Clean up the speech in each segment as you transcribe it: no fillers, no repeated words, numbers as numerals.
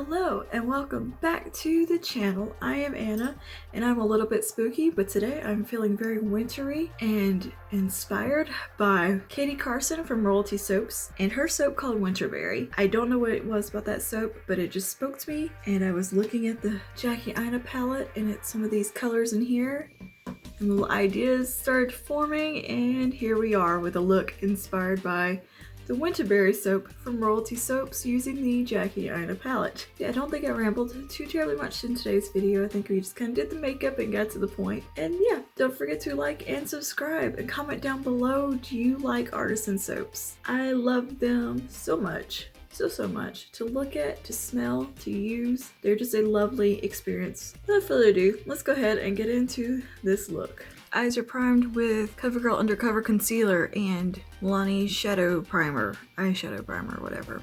Hello and welcome back to the channel. I am Anna and I'm a little bit spooky, but today I'm feeling very wintry and inspired by Katie Carson from Royalty Soaps and her soap called Winterberry. I don't know what it was about that soap, but it just spoke to me, and I was looking at the Jackie Ina palette and it's some of these colors in here and little ideas started forming, and here we are with a look inspired by the Winterberry soap from Royalty Soaps using the Jackie Ina palette. Yeah, I don't think I rambled too terribly much in today's video. I think we just kind of did the makeup and got to the point. And yeah, don't forget to like and subscribe and comment down below, do you like artisan soaps? I love them so much. So much to look at, to smell, to use. They're just a lovely experience. Without further ado, let's go ahead and get into this look. Eyes are primed with CoverGirl Undercover Concealer and Milani Shadow Primer, eyeshadow primer, whatever.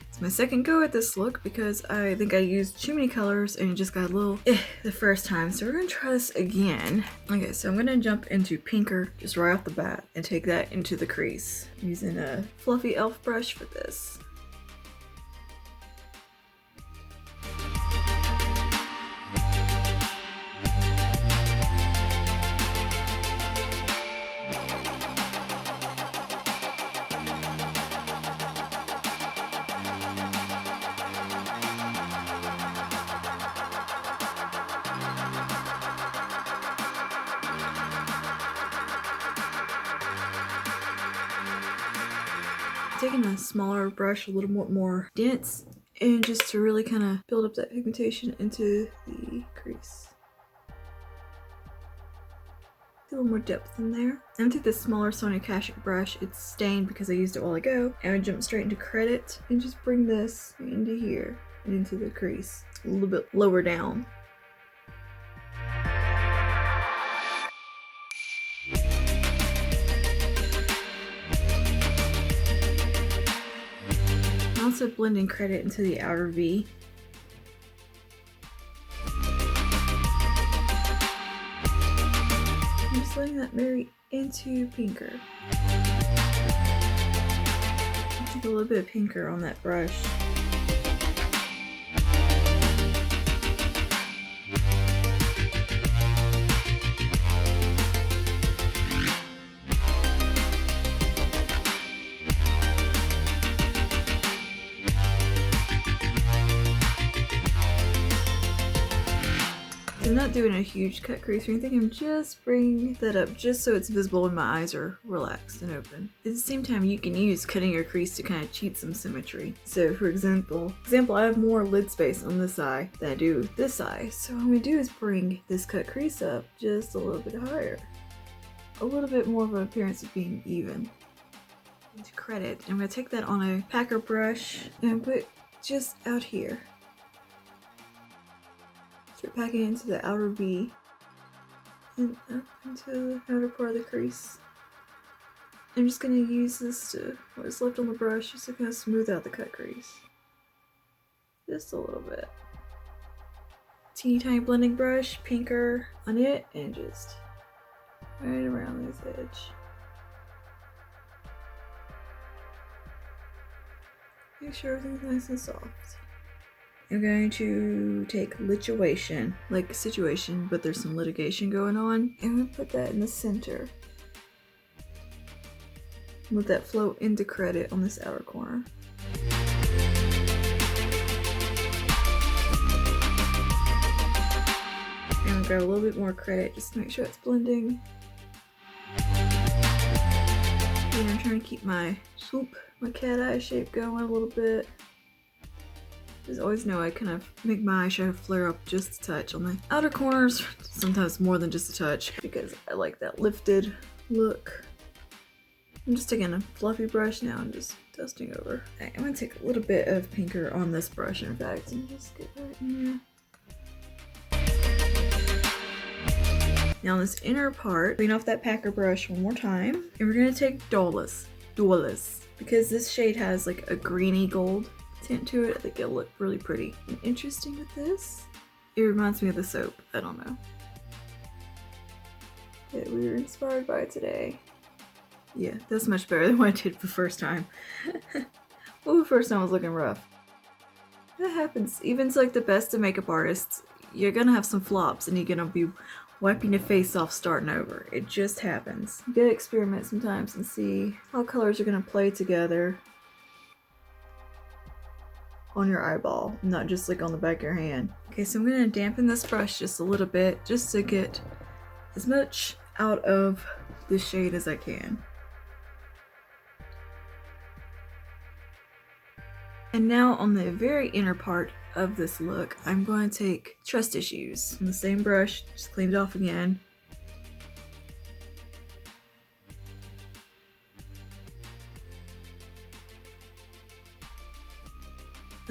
It's my second go at this look because I think I used too many colors and it just got a little the first time. So we're gonna try this again. Okay, so I'm gonna jump into Pinker just right off the bat and take that into the crease. I'm using a fluffy elf brush for this. Taking a smaller brush, a little more dense, and just to really kind of build up that pigmentation into the crease. A little more depth in there. I'm gonna take this smaller Sonia Kashuk brush. It's stained because I used it a while ago. And I jump straight into Credit and just bring this into here and into the crease, a little bit lower down. Also blending Credit into the outer V. I'm just letting that marry into Pinker. Take a little bit of Pinker on that brush. I'm not doing a huge cut crease or anything, I'm just bringing that up just so it's visible when my eyes are relaxed and open. At the same time, you can use cutting your crease to kind of cheat some symmetry. So for example, I have more lid space on this eye than I do this eye. So what I'm going to do is bring this cut crease up just a little bit higher. A little bit more of an appearance of being even. Into Credit, I'm going to take that on a packer brush and put just out here. Start packing into the outer V and up into the outer part of the crease. I'm just going to use this to what's left on the brush just to kind of smooth out the cut crease. Just a little bit. Teeny tiny blending brush, Pinker on it, and just right around this edge. Make sure everything's nice and soft. I'm going to take Lituation, like Situation, but there's some litigation going on. And I'm going to put that in the center. Let that flow into Credit on this outer corner. And I'll grab a little bit more Credit just to make sure it's blending. And I'm trying to keep my swoop, my cat eye shape going a little bit. Just always know I kind of make my eyeshadow flare up just a touch on the outer corners, sometimes more than just a touch, because I like that lifted look. I'm just taking a fluffy brush now and just dusting over. I'm gonna take a little bit of Pinker on this brush, in fact, and just get right in there. Now on this inner part, clean off that packer brush one more time, and we're gonna take Duelist, because this shade has like a greeny gold tint to it. I think it'll look really pretty and interesting with this. It reminds me of the soap, I don't know, that we were inspired by today. Yeah, that's much better than what I did the first time. Well, the first time was looking rough. That happens. Even to like the best of makeup artists, you're gonna have some flops and you're gonna be wiping your face off starting over. It just happens. You gotta experiment sometimes and see how colors are gonna play together on your eyeball, not just like on the back of your hand. Okay, so I'm gonna dampen this brush just a little bit just to get as much out of the shade as I can. And now on the very inner part of this look, I'm going to take trust issues from the same brush, just cleaned it off again.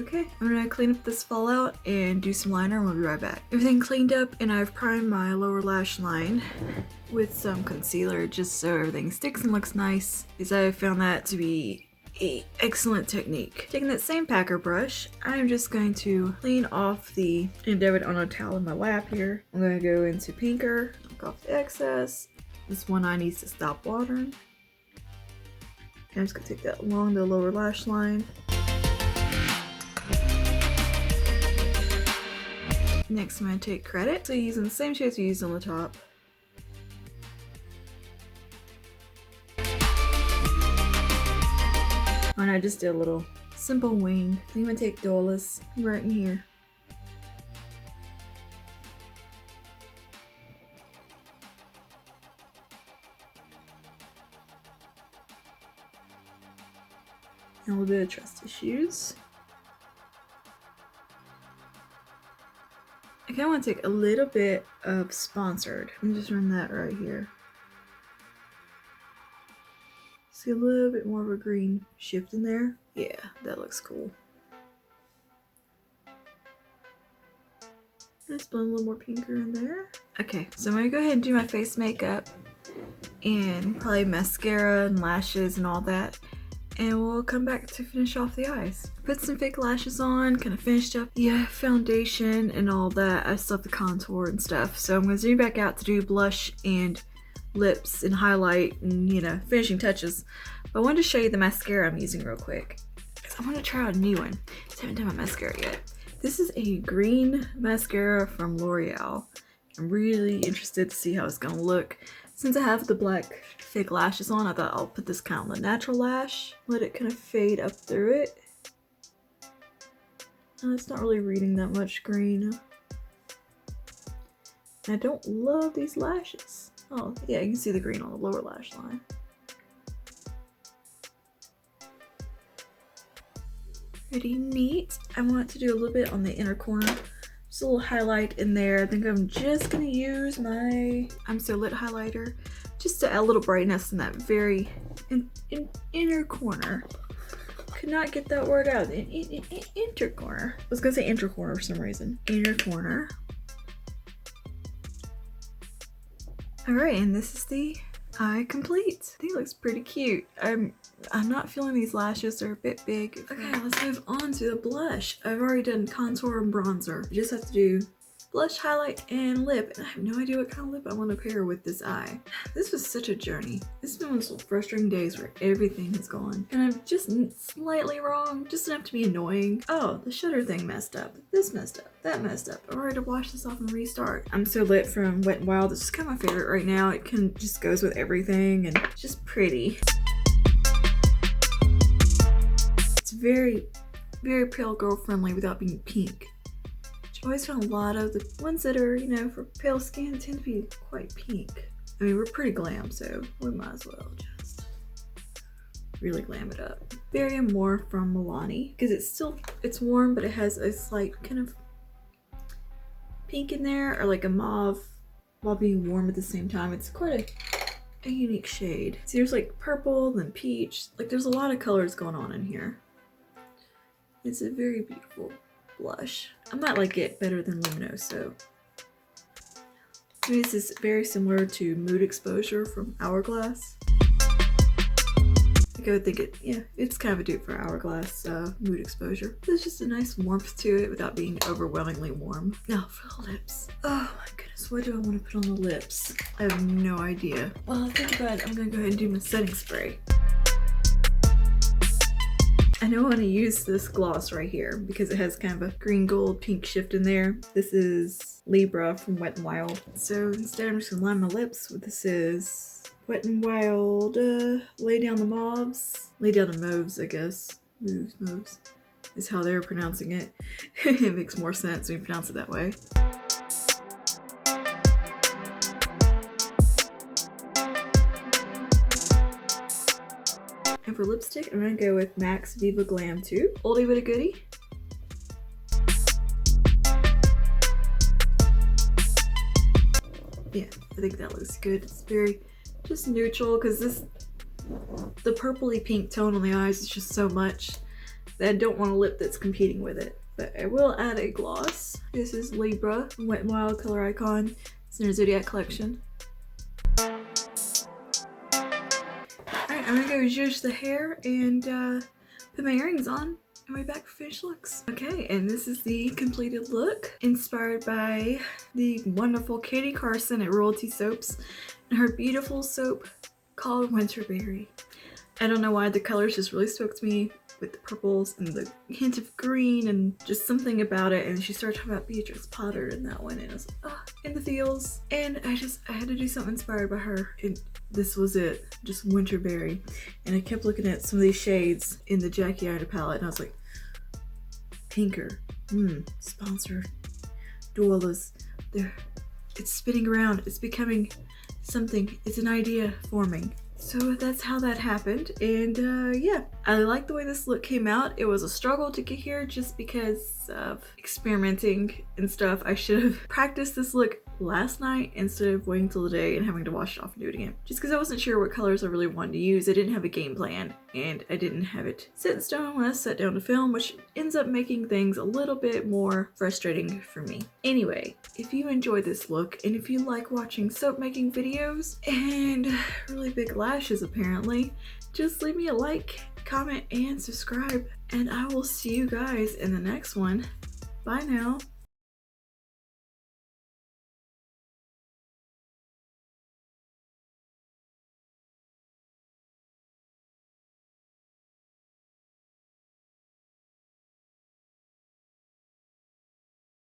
Okay, I'm gonna clean up this fallout and do some liner and we'll be right back. Everything cleaned up and I've primed my lower lash line with some concealer just so everything sticks and looks nice, because I found that to be an excellent technique. Taking that same packer brush, I'm just going to clean off and dab it on a towel in my lap here. I'm going to go into pinker, knock off the excess. This one eye needs to stop watering. And I'm just going to take that along the lower lash line. Next I'm going to take credit, so using the same shades we used on the top. And I just did a little simple wing. I'm going to take Dolus right in here. And a little bit of trust issues. I kind of want to take a little bit of Sponsored and just run that right here. See a little bit more of a green shift in there. Yeah, that looks cool. Just blend a little more pinker in there. Okay, so I'm gonna go ahead and do my face makeup and probably mascara and lashes and all that. And we'll come back to finish off the eyes. Put some fake lashes on, kind of finished up the foundation and all that. I still have the contour and stuff. So I'm gonna zoom back out to do blush and lips and highlight and, you know, finishing touches. But I wanted to show you the mascara I'm using real quick. I want to try out a new one. I haven't done my mascara yet. This is a green mascara from L'Oreal. I'm really interested to see how it's gonna look. Since I have the black fake lashes on, I thought I'll put this kind of on the natural lash. Let it kind of fade up through it. It's not really reading that much green. I don't love these lashes. Oh, yeah, you can see the green on the lower lash line. Pretty neat. I want to do a little bit on the inner corner. Just a little highlight in there. I think I'm just gonna use my I'm So Lit highlighter just to add a little brightness in that very inner corner. Could not get that word out. Inner corner. I was gonna say inner corner for some reason. Inner corner. Alright, and this is the eye complete. I think it looks pretty cute. I'm not feeling these lashes, they're a bit big. Okay, let's move on to the blush. I've already done contour and bronzer. You just have to do blush, highlight, and lip. And I have no idea what kind of lip I want to pair with this eye. This was such a journey. This has been one of those frustrating days where everything is gone. And I'm just slightly wrong, just enough to be annoying. Oh, the shutter thing messed up. This messed up. That messed up. I'm ready to wash this off and restart. I'm So Lit from Wet n Wild. It's just kind of my favorite right now. It just goes with everything and it's just pretty. It's very, very pale girl friendly without being pink. I always found a lot of the ones that are, you know, for pale skin tend to be quite pink. I mean, we're pretty glam, so we might as well just really glam it up. Very Amore from Milani, because it's warm, but it has a slight kind of pink in there, or like a mauve while being warm at the same time. It's quite a unique shade. See, there's like purple, then peach. Like there's a lot of colors going on in here. It's a very beautiful blush. I might like it better than Luminous, so. This is very similar to Mood Exposure from Hourglass. Like I would think it's kind of a dupe for Hourglass Mood Exposure. There's just a nice warmth to it without being overwhelmingly warm. Now for the lips. Oh my goodness, what do I want to put on the lips? I have no idea. Well, I think about it, I'm gonna go ahead and do my setting spray. I know I want to use this gloss right here because it has kind of a green gold pink shift in there. This is Libra from Wet n Wild. So instead I'm just gonna line my lips with this is Wet n Wild, Lay Down the Mauves. Lay Down the Mauves, I guess. Mauves is how they're pronouncing it. It makes more sense when you pronounce it that way. And for lipstick, I'm gonna go with MAC's Viva Glam 2. Oldie but a goodie. Yeah, I think that looks good. It's very just neutral because the purpley pink tone on the eyes is just so much that I don't want a lip that's competing with it. But I will add a gloss. This is Libra from Wet n Wild Color Icon. It's in our Zodiac collection. I'm gonna go zhuzh the hair and put my earrings on and we're back for finished looks. Okay, and this is the completed look inspired by the wonderful Katie Carson at Royalty Soaps and her beautiful soap called Winterberry. I don't know why, the colors just really spoke to me with the purples and the hint of green and just something about it. And she started talking about Beatrix Potter in that one and I was like, oh, in the feels. And I had to do something inspired by her. And this was it, just Winterberry. And I kept looking at some of these shades in the Jackie Ida palette and I was like, Pinker, sponsored, Duelas, it's spinning around, it's becoming something, it's an idea forming. So that's how that happened, and yeah, I like the way this look came out. It was a struggle to get here just because of experimenting and stuff. I should have practiced this look last night instead of waiting till the day and having to wash it off and do it again. Just because I wasn't sure what colors I really wanted to use. I didn't have a game plan and I didn't have it set in stone when I sat down to film, which ends up making things a little bit more frustrating for me. Anyway, if you enjoyed this look and if you like watching soap making videos and really big lashes apparently, just leave me a like, comment, and subscribe, and I will see you guys in the next one. Bye now.